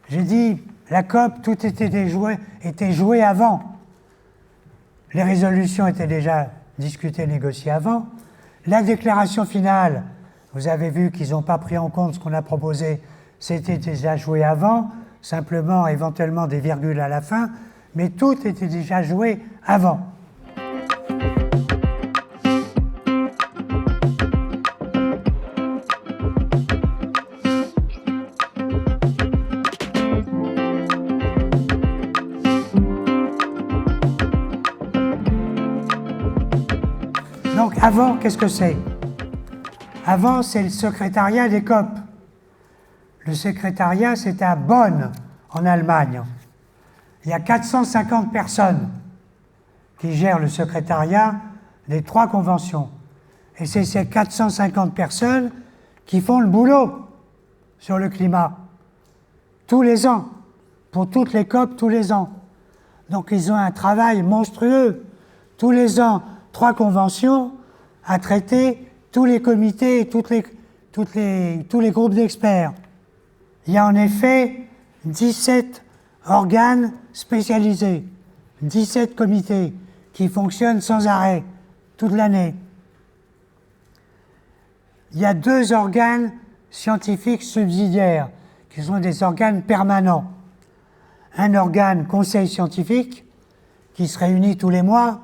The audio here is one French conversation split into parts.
J'ai dit, la COP, tout était joué avant. Les résolutions étaient déjà discutées, négociées avant. La déclaration finale, vous avez vu qu'ils n'ont pas pris en compte ce qu'on a proposé, c'était déjà joué avant, simplement éventuellement des virgules à la fin, mais tout était déjà joué avant. Donc avant, qu'est-ce que c'est? Avant, c'est le secrétariat des COP. Le secrétariat, c'est à Bonn, en Allemagne. Il y a 450 personnes qui gèrent le secrétariat des 3 conventions. Et c'est ces 450 personnes qui font le boulot sur le climat, tous les ans, pour toutes les COP, tous les ans. Donc ils ont un travail monstrueux. Tous les ans, 3 conventions à traiter tous les comités et tous les groupes d'experts. Il y a en effet 17 organes spécialisés, 17 comités qui fonctionnent sans arrêt toute l'année. Il y a 2 organes scientifiques subsidiaires qui sont des organes permanents. Un organe conseil scientifique qui se réunit tous les mois,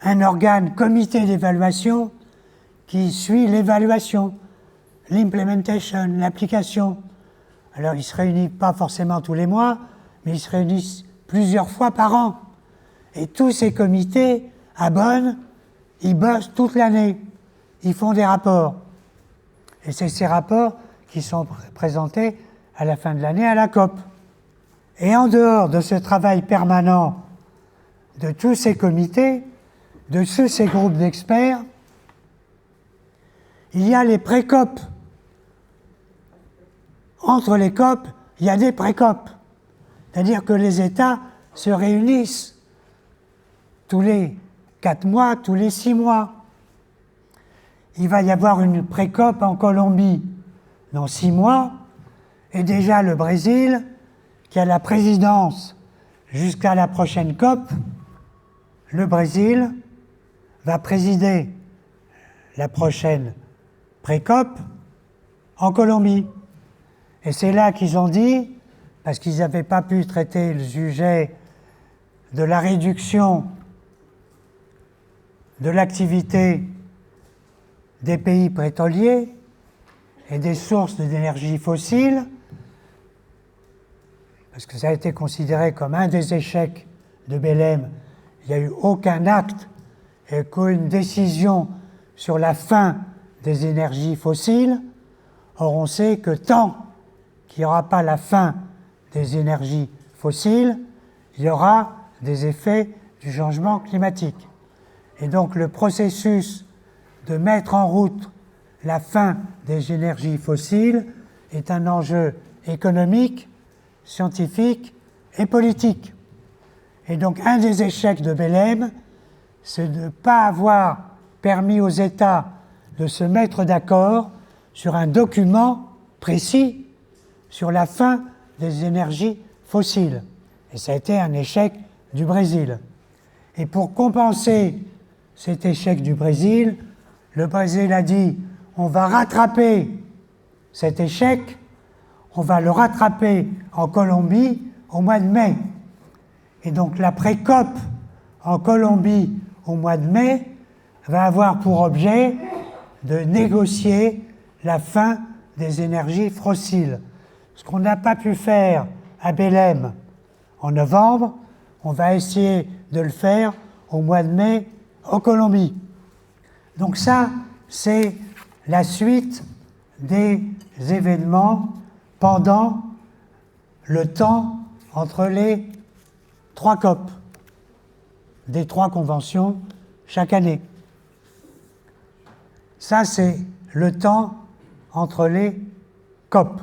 un organe comité d'évaluation qui suit l'évaluation, l'implementation, l'application. Alors, ils ne se réunissent pas forcément tous les mois, mais ils se réunissent plusieurs fois par an. Et tous ces comités, à Bonn, ils bossent toute l'année. Ils font des rapports. Et c'est ces rapports qui sont présentés à la fin de l'année à la COP. Et en dehors de ce travail permanent de tous ces comités, de tous ces groupes d'experts, il y a les pré-COP. Entre les COP, il y a des pré-COP. C'est-à-dire que les États se réunissent tous les 4 mois, tous les 6 mois. Il va y avoir une pré-COP en Colombie dans 6 mois, et déjà le Brésil, qui a la présidence jusqu'à la prochaine COP, le Brésil va présider la prochaine pré-COP en Colombie. Et c'est là qu'ils ont dit, parce qu'ils n'avaient pas pu traiter le sujet de la réduction de l'activité des pays pétroliers et des sources d'énergie fossile, parce que ça a été considéré comme un des échecs de Belém. Il n'y a eu aucun acte et qu'une décision sur la fin des énergies fossiles. Or, on sait que tant qu'il n'y aura pas la fin des énergies fossiles, il y aura des effets du changement climatique. Et donc, le processus de mettre en route la fin des énergies fossiles est un enjeu économique, scientifique et politique. Et donc, un des échecs de Belém, c'est de ne pas avoir permis aux États de se mettre d'accord sur un document précis sur la fin des énergies fossiles. Et ça a été un échec du Brésil. Et pour compenser cet échec du Brésil, le Brésil a dit « on va rattraper cet échec, on va le rattraper en Colombie au mois de mai ». Et donc la pré-COP en Colombie au mois de mai va avoir pour objet de négocier la fin des énergies fossiles. Ce qu'on n'a pas pu faire à Belém en novembre, on va essayer de le faire au mois de mai en Colombie. Donc ça, c'est la suite des événements pendant le temps entre les 3 COP, des 3 conventions chaque année. Ça, c'est le temps entre les COP.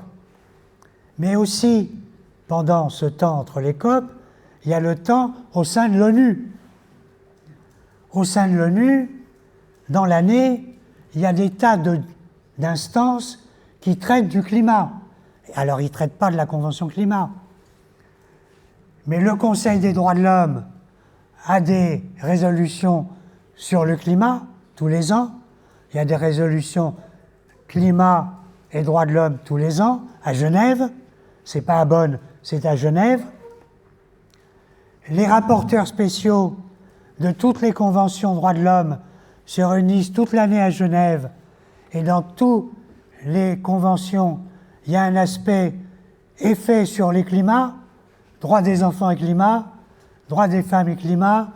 Mais aussi, pendant ce temps entre les COP, il y a le temps au sein de l'ONU. Au sein de l'ONU, dans l'année, il y a des tas d'instances qui traitent du climat. Alors, il ne traite pas de la Convention climat. Mais le Conseil des droits de l'homme a des résolutions sur le climat tous les ans. Il y a des résolutions climat et droits de l'homme tous les ans à Genève. C'est pas à Bonn, c'est à Genève. Les rapporteurs spéciaux de toutes les conventions droits de l'homme se réunissent toute l'année à Genève. Et dans toutes les conventions, il y a un aspect effet sur les climats, droits des enfants et climat, droits des femmes et climat,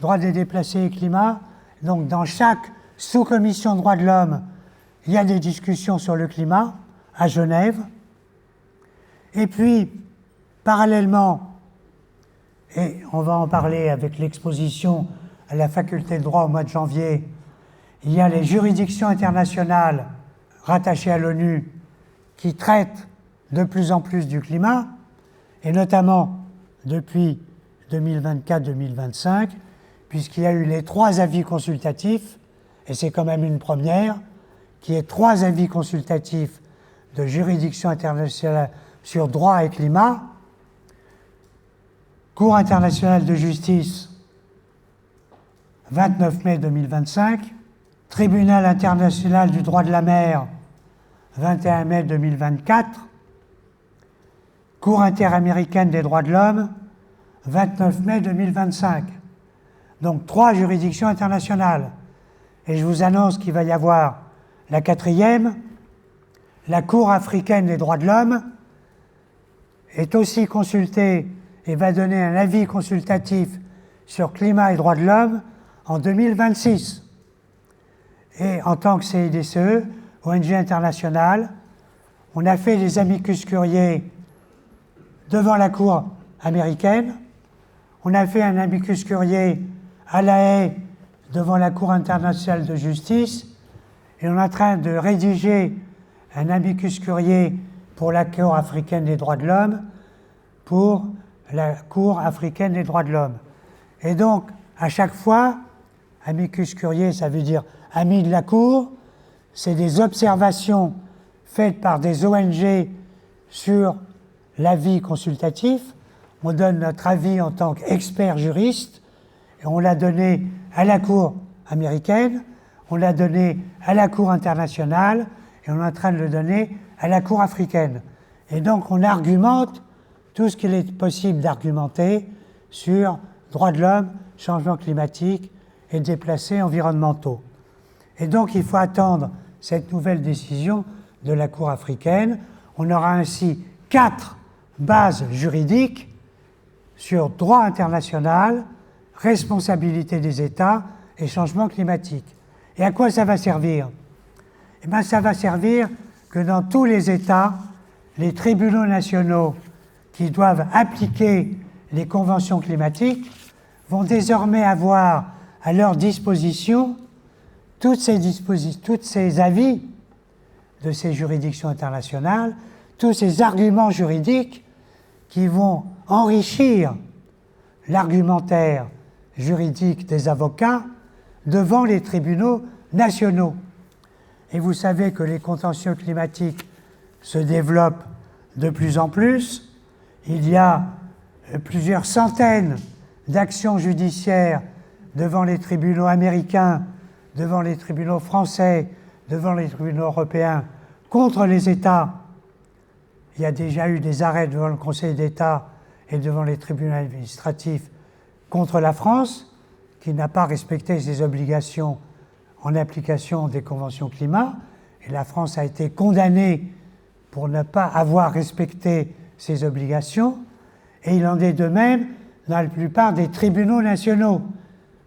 droits des déplacés et climat. Donc dans chaque sous-commission droits de l'homme, il y a des discussions sur le climat à Genève. Et puis, parallèlement, et on va en parler avec l'exposition à la faculté de droit au mois de janvier, il y a les juridictions internationales rattachées à l'ONU qui traitent de plus en plus du climat, et notamment depuis 2024-2025, puisqu'il y a eu les 3 avis consultatifs, et c'est quand même une première, qui est 3 avis consultatifs de juridictions internationales sur droit et climat, Cour internationale de justice, 29 mai 2025, Tribunal international du droit de la mer, 21 mai 2024, Cour interaméricaine des droits de l'homme, 29 mai 2025. Donc 3 juridictions internationales. Et je vous annonce qu'il va y avoir la 4e, la Cour africaine des droits de l'homme, est aussi consultée et va donner un avis consultatif sur climat et droits de l'homme en 2026. Et en tant que CIDCE, ONG internationale, on a fait des amicus curiae devant la Cour américaine, on a fait un amicus curiae à La Haye devant la Cour internationale de justice, et on est en train de rédiger un amicus curiae pour la Cour africaine des droits de l'homme, pour la Cour africaine des droits de l'homme. Et donc, à chaque fois, amicus curiae, ça veut dire amis de la Cour, c'est des observations faites par des ONG sur l'avis consultatif. On donne notre avis en tant qu'expert juriste, et on l'a donné à la Cour américaine, on l'a donné à la Cour internationale, et on est en train de le donner à la Cour africaine. Et donc on argumente tout ce qu'il est possible d'argumenter sur droits de l'homme, changement climatique et déplacés environnementaux. Et donc il faut attendre cette nouvelle décision de la Cour africaine. On aura ainsi 4 bases juridiques sur droit international, responsabilité des États et changement climatique. Et à quoi ça va servir? Eh bien, ça va servir que dans tous les États, les tribunaux nationaux qui doivent appliquer les conventions climatiques vont désormais avoir à leur disposition tous ces avis de ces juridictions internationales, tous ces arguments juridiques qui vont enrichir l'argumentaire juridique des avocats devant les tribunaux nationaux. Et vous savez que les contentieux climatiques se développent de plus en plus. Il y a plusieurs centaines d'actions judiciaires devant les tribunaux américains, devant les tribunaux français, devant les tribunaux européens, contre les États. Il y a déjà eu des arrêts devant le Conseil d'État et devant les tribunaux administratifs contre la France, qui n'a pas respecté ses obligations en application des conventions climat, et la France a été condamnée pour ne pas avoir respecté ses obligations, et il en est de même dans la plupart des tribunaux nationaux,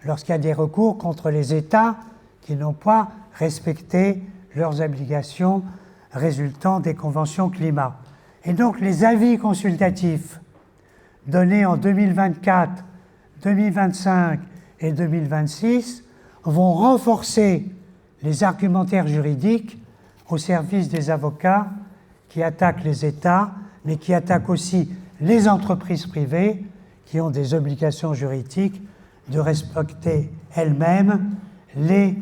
lorsqu'il y a des recours contre les États qui n'ont pas respecté leurs obligations résultant des conventions climat. Et donc les avis consultatifs donnés en 2024, 2025 et 2026 vont renforcer les argumentaires juridiques au service des avocats qui attaquent les États, mais qui attaquent aussi les entreprises privées qui ont des obligations juridiques de respecter elles-mêmes les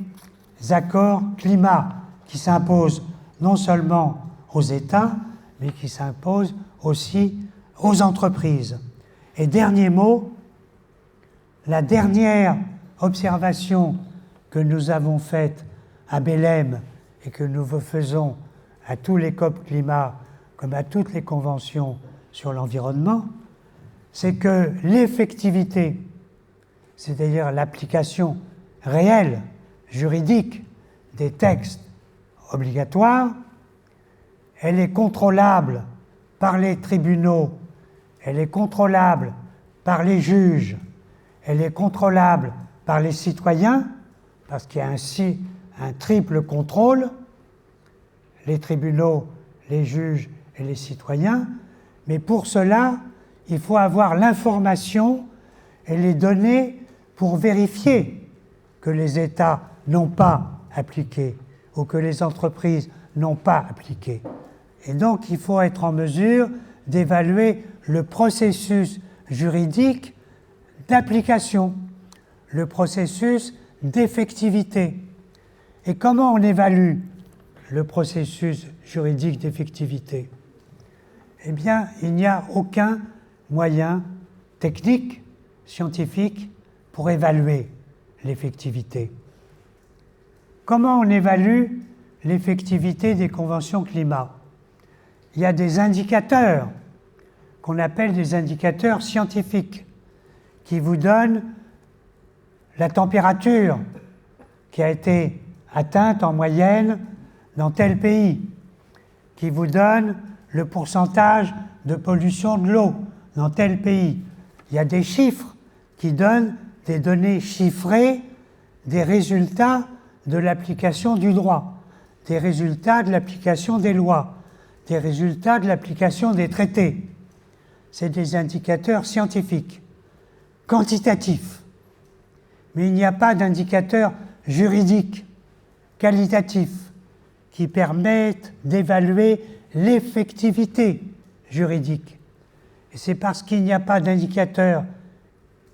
accords climat qui s'imposent non seulement aux États, mais qui s'impose aussi aux entreprises. Et dernier mot, la dernière observation que nous avons faite à Belém et que nous faisons à tous les COP climat comme à toutes les conventions sur l'environnement, c'est que l'effectivité, c'est-à-dire l'application réelle, juridique des textes obligatoires, elle est contrôlable par les tribunaux, elle est contrôlable par les juges, elle est contrôlable par les citoyens, parce qu'il y a ainsi un triple contrôle, les tribunaux, les juges et les citoyens, mais pour cela, il faut avoir l'information et les données pour vérifier que les États n'ont pas appliqué ou que les entreprises n'ont pas appliqué. Et donc, il faut être en mesure d'évaluer le processus juridique d'application, le processus d'effectivité. Et comment on évalue le processus juridique d'effectivité? Eh bien, il n'y a aucun moyen technique, scientifique, pour évaluer l'effectivité. Comment on évalue l'effectivité des conventions climat? Il y a des indicateurs qu'on appelle des indicateurs scientifiques qui vous donnent la température qui a été atteinte en moyenne dans tel pays, qui vous donne le pourcentage de pollution de l'eau dans tel pays. Il y a des chiffres qui donnent des données chiffrées des résultats de l'application du droit, des résultats de l'application des lois, des résultats de l'application des traités. C'est des indicateurs scientifiques, quantitatifs. Mais il n'y a pas d'indicateur juridique, qualitatif, qui permettent d'évaluer l'effectivité juridique. Et c'est parce qu'il n'y a pas d'indicateur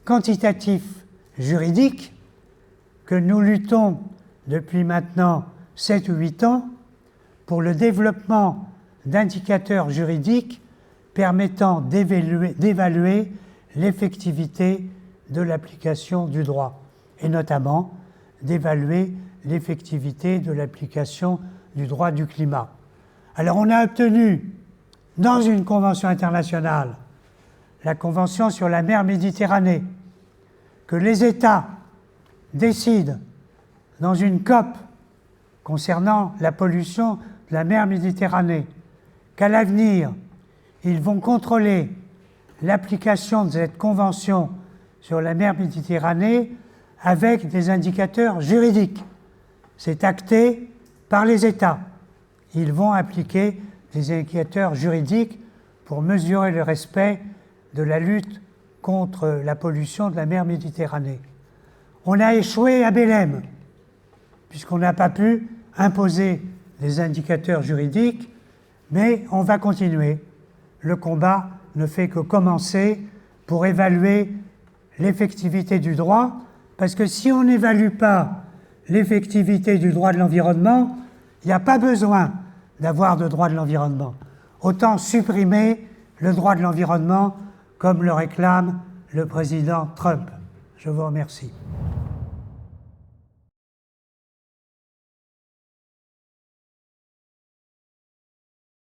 quantitatif juridique que nous luttons depuis maintenant 7 ou 8 ans pour le développement d'indicateurs juridiques permettant d'évaluer l'effectivité de l'application du droit, et notamment d'évaluer l'effectivité de l'application du droit du climat. Alors on a obtenu, dans une convention internationale, la Convention sur la mer Méditerranée, que les États décident dans une COP concernant la pollution de la mer Méditerranée, qu'à l'avenir, ils vont contrôler l'application de cette convention sur la mer Méditerranée avec des indicateurs juridiques. C'est acté par les États. Ils vont appliquer des indicateurs juridiques pour mesurer le respect de la lutte contre la pollution de la mer Méditerranée. On a échoué à Belém, puisqu'on n'a pas pu imposer des indicateurs juridiques, mais on va continuer. Le combat ne fait que commencer pour évaluer l'effectivité du droit, parce que si on n'évalue pas l'effectivité du droit de l'environnement, il n'y a pas besoin d'avoir de droit de l'environnement. Autant supprimer le droit de l'environnement comme le réclame le président Trump. Je vous remercie.